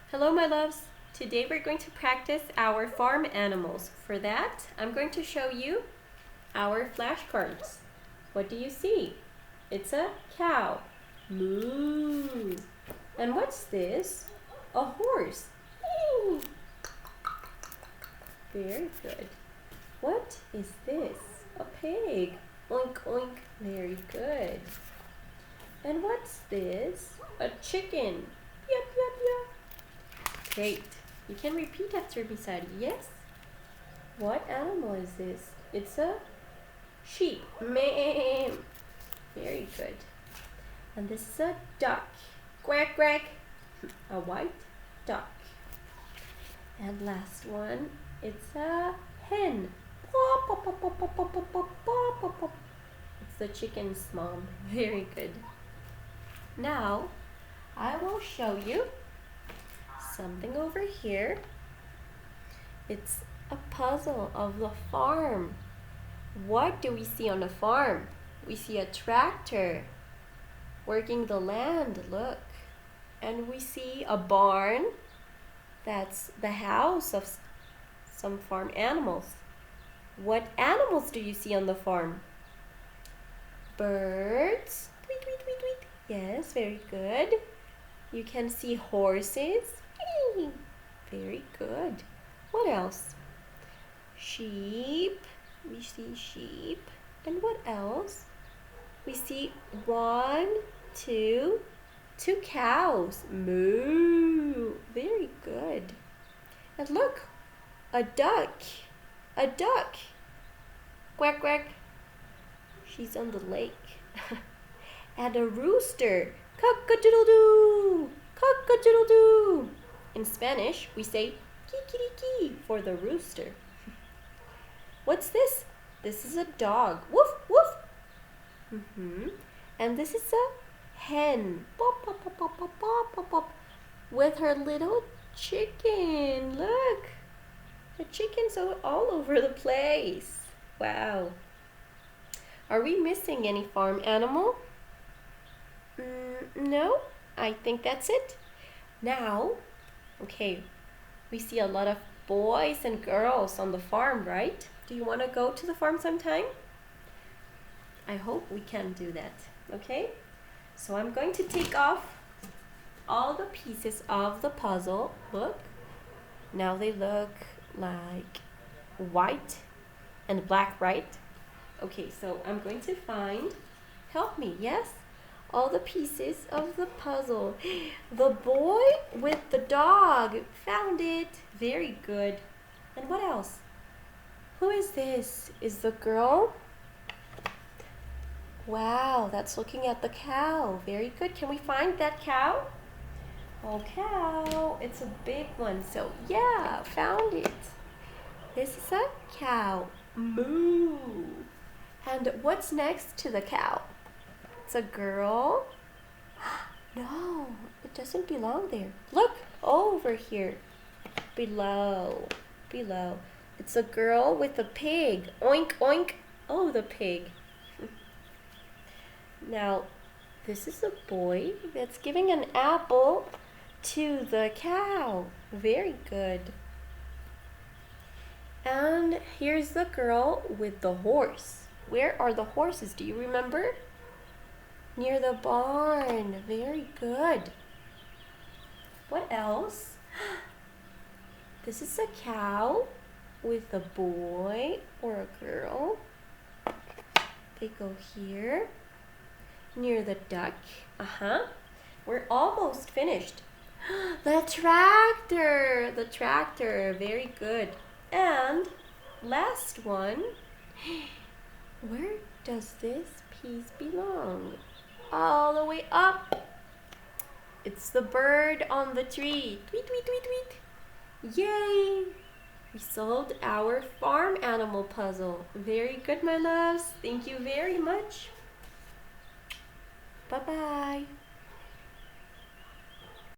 Hello, my loves. Today we're going to practice our farm animals. For that, I'm going to show you our flashcards. What do you see? It's a cow. Moo. And what's this? A horse. Eee. Very good. What is this? A pig. Oink, oink. Very good. And what's this? A chicken. Yup, yup, yup. Great. You can repeat after me, Sari. Yes? What animal is this? It's a sheep. Ma'am. Very good. And this is a duck. Quack, quack. A white duck. And last one, it's a hen. Pop, pop, pop, pop, pop, pop, pop, pop, pop, pop. It's the chicken's mom. Very good. Now, I will show you something over here. It's a puzzle of the farm. What do we see on the farm? We see a tractor working the land, look. And we see a barn. That's the house of some farm animals. What animals do you see on the farm? Birds. Tweet, tweet, tweet, tweet. Yes, very good. You can see horses. Very good. What else? Sheep. We see sheep. And what else? We see two cows. Moo. Very good. And look, a duck. A duck. Quack, quack. She's on the lake. And a rooster. Cock-a-doodle-doo. Cock-a-doodle-doo. In Spanish, we say kikiriki for the rooster. What's this? This is a dog. Woof, woof. And this is a hen. Pop, pop, pop, pop, pop, pop, pop, pop. With her little chicken. Look. The chicken's all over the place. Wow. Are we missing any farm animal? No, I think that's it. Now, okay, we see a lot of boys and girls on the farm, right? Do you want to go to the farm sometime? I hope we can do that, okay? So I'm going to take off all the pieces of the puzzle. Look, now they look like white and black, right? Okay, so I'm going to find, help me, yes? All the pieces of the puzzle. The boy with the dog. Found it. Very good. And what else? Who is this? Is the girl? Wow, that's looking at the cow. Very good. Can we find that cow? Oh, cow. It's a big one. So, yeah, found it. This is a cow. Moo. And what's next to the cow? It's a girl. No, it doesn't belong there. Look over here. Below. Below. It's a girl with a pig. Oink, oink. Oh, the pig. Now, this is a boy that's giving an apple to the cow. Very good. And here's the girl with the horse. Where are the horses? Do you remember? Near the barn. Very good. What else? This is a cow with a boy or a girl. They go here. Near the duck. We're almost finished. The tractor. The tractor. Very good. And last one. Where does this piece belong? All the way up. It's the bird on the tree. Tweet, tweet, tweet, tweet. Yay! We solved our farm animal puzzle. Very good, my loves. Thank you very much. Bye-bye.